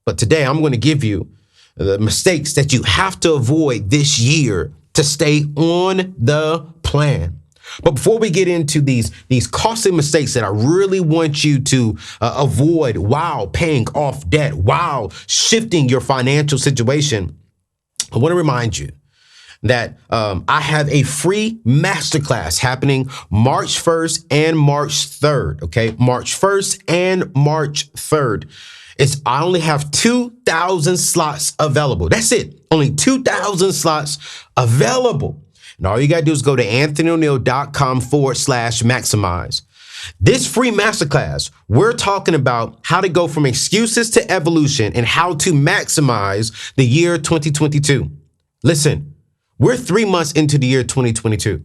But today I'm going to give you the mistakes that you have to avoid this year to stay on the plan. But before we get into these costly mistakes that I really want you to avoid while paying off debt, while shifting your financial situation, I want to remind you that I have a free masterclass happening March 1st and March 3rd, okay? March 1st and March 3rd. I only have 2,000 slots available. That's it. Only 2,000 slots available. And all you got to do is go to anthonyoneal.com/maximize. This free masterclass, we're talking about how to go from excuses to evolution and how to maximize the year 2022. Listen, we're 3 months into the year 2022.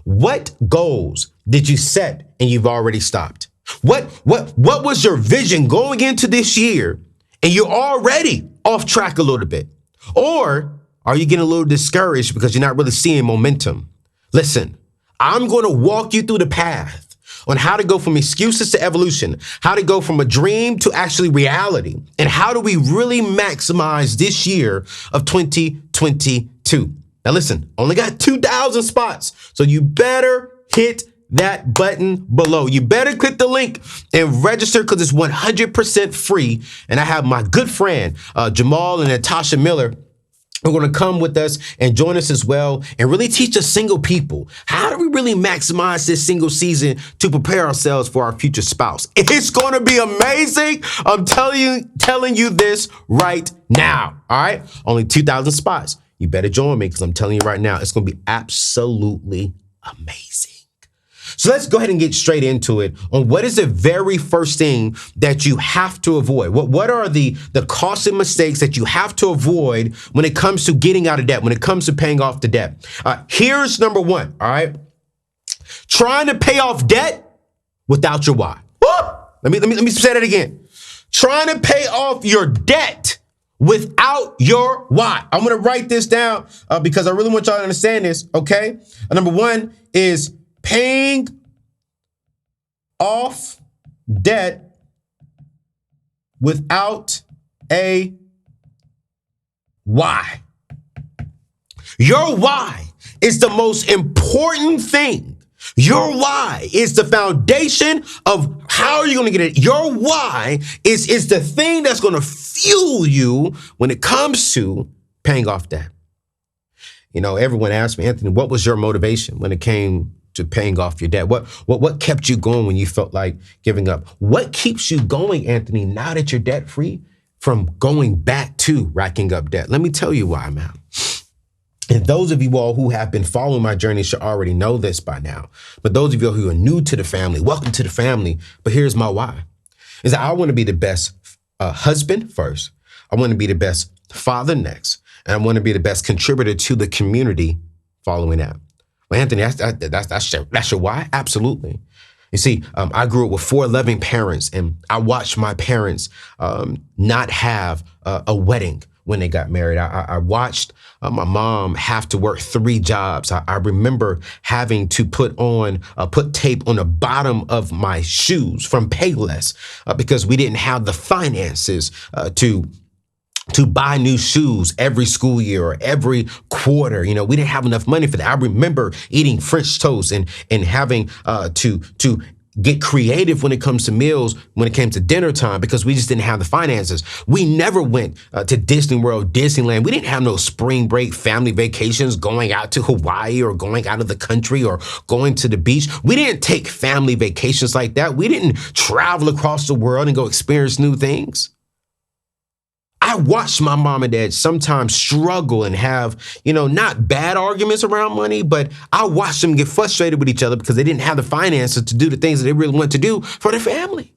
What goals did you set and you've already stopped? What was your vision going into this year and you're already off track a little bit? Or are you getting a little discouraged because you're not really seeing momentum? Listen, I'm going to walk you through the path on how to go from excuses to evolution, how to go from a dream to actually reality, and how do we really maximize this year of 2022. Now listen, only got 2,000 spots, so you better hit that button below. You better click the link and register because it's 100% free. And I have my good friend, Jamal and Natasha Miller, who are going to come with us and join us as well and really teach us single people. How do we really maximize this single season to prepare ourselves for our future spouse? It's going to be amazing. I'm telling you this right now. All right. Only 2,000 spots. You better join me because I'm telling you right now, it's going to be absolutely amazing. So let's go ahead and get straight into it on what is the very first thing that you have to avoid. What are the costly mistakes that you have to avoid when it comes to getting out of debt, when it comes to paying off the debt? Here's number one, all right? Trying to pay off debt without your why. Woo! Let me say that again. Trying to pay off your debt without your why. I'm going to write this down because I really want y'all to understand this, okay? Number one is paying off debt without a why. Your why is the most important thing. Your why is the foundation of how you're going to get it. Your why is the thing that's going to fuel you when it comes to paying off debt. You know, everyone asked me, Anthony, what was your motivation when it came to paying off your debt? What kept you going when you felt like giving up? What keeps you going, Anthony, now that you're debt free, from going back to racking up debt? Let me tell you why, man. And those of you all who have been following my journey should already know this by now. But those of you who are new to the family, welcome to the family. But here's my why. Is that I want to be the best husband first. I want to be the best father next. And I want to be the best contributor to the community following that. Well, Anthony, that's your why? Absolutely. You see, I grew up with 4 loving parents, and I watched my parents not have a wedding when they got married. I watched my mom have to work 3 jobs. I remember having to put tape on the bottom of my shoes from Payless because we didn't have the finances to buy new shoes every school year or every quarter. You know, we didn't have enough money for that. I remember eating French toast and having to get creative when it comes to meals, when it came to dinner time, because we just didn't have the finances. We never went to Disney World, Disneyland. We didn't have no spring break family vacations going out to Hawaii or going out of the country or going to the beach. We didn't take family vacations like that. We didn't travel across the world and go experience new things. I watched my mom and dad sometimes struggle and have, not bad arguments around money, but I watched them get frustrated with each other because they didn't have the finances to do the things that they really wanted to do for their family.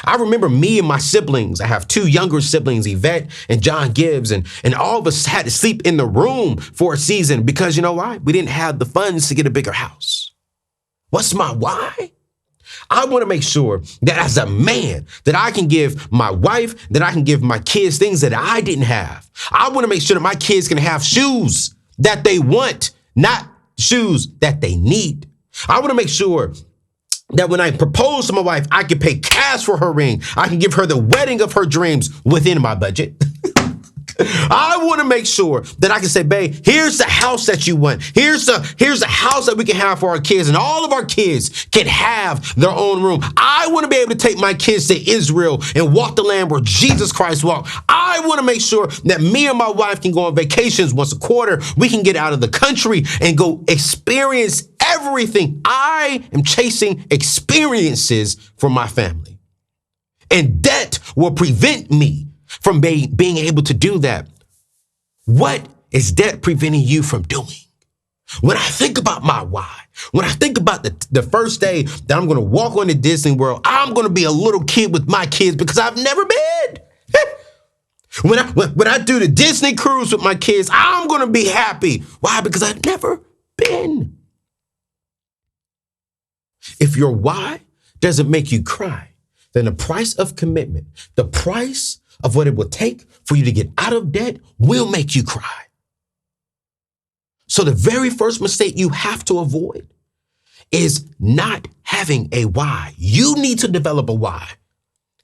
I remember me and my siblings. I have 2 younger siblings, Yvette and John Gibbs, and all of us had to sleep in the room for a season because you know why? We didn't have the funds to get a bigger house. What's my why? I want to make sure that as a man, that I can give my wife, that I can give my kids things that I didn't have. I want to make sure that my kids can have shoes that they want, not shoes that they need. I want to make sure that when I propose to my wife, I can pay cash for her ring. I can give her the wedding of her dreams within my budget. I want to make sure that I can say, babe, here's the house that you want. Here's the house that we can have for our kids, and all of our kids can have their own room. I want to be able to take my kids to Israel and walk the land where Jesus Christ walked. I want to make sure that me and my wife can go on vacations once a quarter. We can get out of the country and go experience everything. I am chasing experiences for my family, and debt will prevent me from being able to do that. What is debt preventing you from doing? When I think about my why, when I think about the first day that I'm going to walk on to Disney World, I'm going to be a little kid with my kids because I've never been. When I do the Disney cruise with my kids, I'm going to be happy. Why? Because I've never been. If your why doesn't make you cry, then the price of commitment, the price of what it will take for you to get out of debt will make you cry. So the very first mistake you have to avoid is not having a why. You need to develop a why.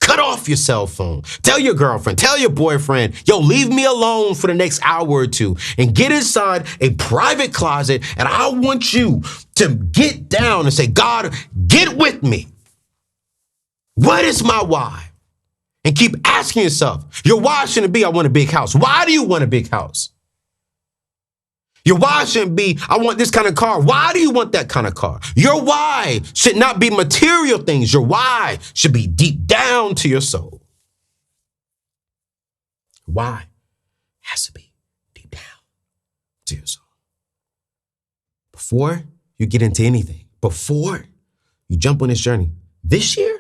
Cut off your cell phone. Tell your girlfriend, tell your boyfriend, yo, leave me alone for the next hour or two and get inside a private closet. And I want you to get down and say, God, get with me. What is my why? And keep asking yourself, your why shouldn't be, I want a big house. Why do you want a big house? Your why shouldn't be, I want this kind of car. Why do you want that kind of car? Your why should not be material things. Your why should be deep down to your soul. Why has to be deep down to your soul. Before you get into anything, before you jump on this journey, this year,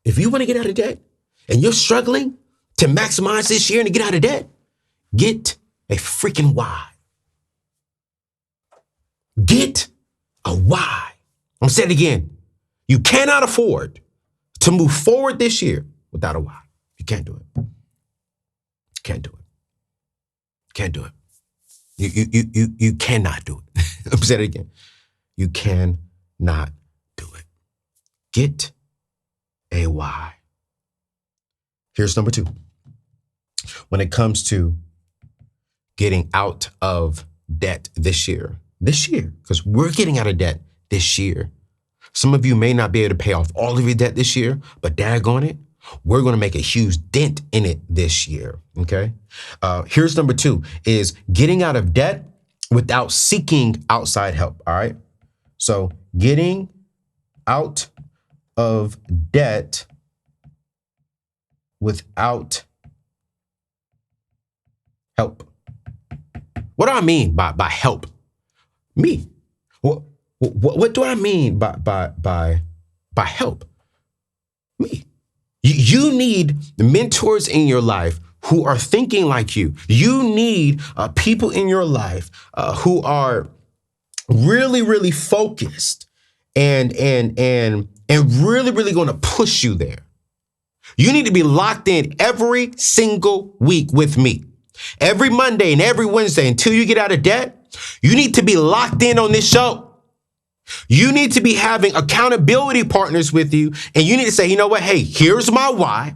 if you want to get out of debt, and you're struggling to maximize this year and to get out of debt, get a freaking why. Get a why. I'm going to say it again. You cannot afford to move forward this year without a why. You can't do it. Can't do it. Can't do it. You cannot do it. I'm going to say it again. You cannot do it. Get a why. Here's number 2. When it comes to getting out of debt this year, because we're getting out of debt this year. Some of you may not be able to pay off all of your debt this year, but daggone it, we're going to make a huge dent in it this year, okay? Here's number 2, is getting out of debt without seeking outside help, all right? So getting out of debt without help. What do I mean by help? Me. What do I mean by help? Me. You need mentors in your life who are thinking like you. You need people in your life who are really, really focused and really going to push you there. You need to be locked in every single week with me. Every Monday and every Wednesday until you get out of debt, you need to be locked in on this show. You need to be having accountability partners with you, and you need to say, you know what? Hey, here's my why.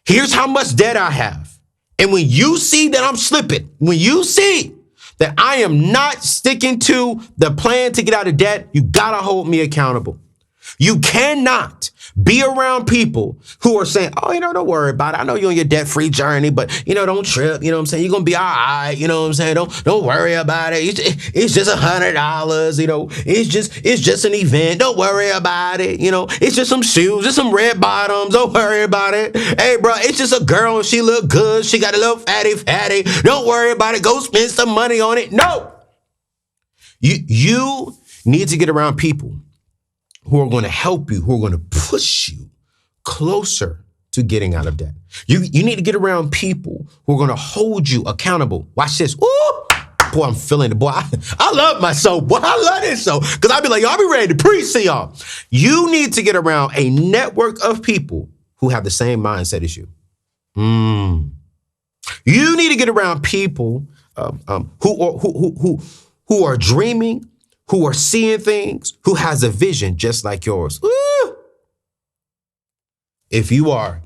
Here's how much debt I have. And when you see that I'm slipping, when you see that I am not sticking to the plan to get out of debt, you gotta hold me accountable. You cannot be around people who are saying, oh, don't worry about it. I know you're on your debt-free journey, but, don't trip. You know what I'm saying? You're going to be all right. You know what I'm saying? Don't worry about it. It's just $100. It's just an event. Don't worry about it. It's just some shoes, just some red bottoms. Don't worry about it. Hey, bro, it's just a girl and she look good. She got a little fatty. Don't worry about it. Go spend some money on it. No. You need to get around people who are going to help you, who are going to push you closer to getting out of debt. You need to get around people who are going to hold you accountable. Watch this. Ooh, boy, I'm feeling it. Boy, I love myself. Boy, I love this show. Because I'll be like, y'all be ready to preach to y'all. You need to get around a network of people who have the same mindset as you. You need to get around people who are dreaming, who are seeing things, who has a vision just like yours. Woo! If you are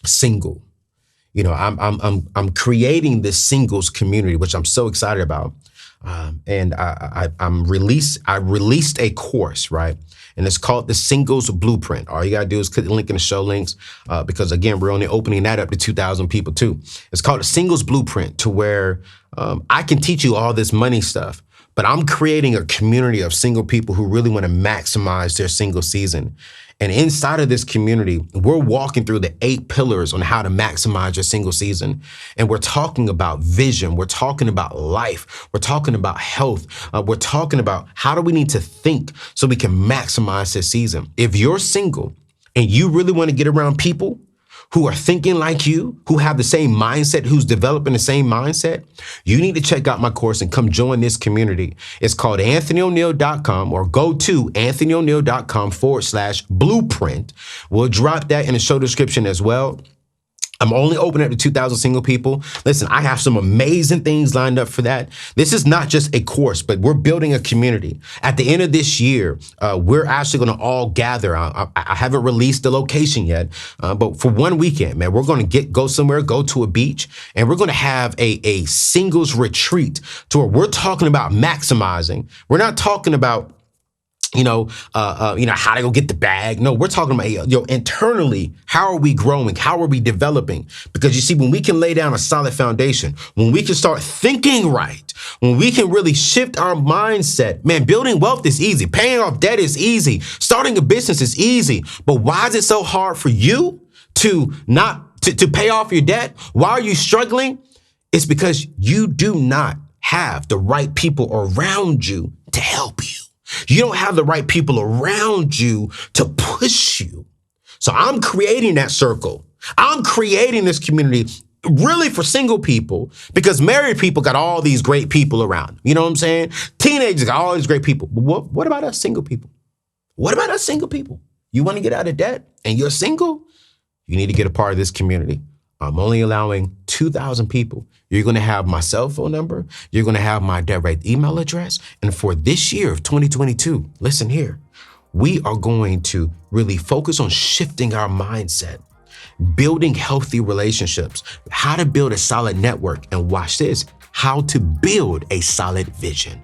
single, you know, I'm creating this singles community, which I'm so excited about. And I released a course, right? And it's called the Singles Blueprint. All you gotta do is click the link in the show links, because again, we're only opening that up to 2,000 people too. It's called the Singles Blueprint, to where I can teach you all this money stuff, but I'm creating a community of single people who really wanna maximize their single season. And inside of this community, we're walking through the 8 pillars on how to maximize your single season. And we're talking about vision. We're talking about life. We're talking about health. We're talking about how do we need to think so we can maximize this season. If you're single and you really want to get around people who are thinking like you, who have the same mindset, who's developing the same mindset, you need to check out my course and come join this community. It's called anthonyoneal.com, or go to anthonyoneal.com/blueprint. We'll drop that in the show description as well. I'm only opening up to 2,000 single people. Listen, I have some amazing things lined up for that. This is not just a course, but we're building a community. At the end of this year, we're actually gonna all gather. I haven't released the location yet, but for one weekend, man, we're gonna go somewhere, go to a beach, and we're gonna have a singles retreat to where we're talking about maximizing. We're not talking about how to go get the bag. No, we're talking about, internally, how are we growing? How are we developing? Because you see, when we can lay down a solid foundation, when we can start thinking right, when we can really shift our mindset, man, building wealth is easy. Paying off debt is easy. Starting a business is easy. But why is it so hard for you to pay off your debt? Why are you struggling? It's because you do not have the right people around you to help you. You don't have the right people around you to push you. So I'm creating that circle. I'm creating this community really for single people, because married people got all these great people around. You know what I'm saying? Teenagers got all these great people. But what about us single people? What about us single people? You want to get out of debt and you're single? You need to get a part of this community. I'm only allowing 2,000 people. You're going to have my cell phone number. You're going to have my direct email address. And for this year of 2022, listen here, we are going to really focus on shifting our mindset, building healthy relationships, how to build a solid network, and watch this, how to build a solid vision.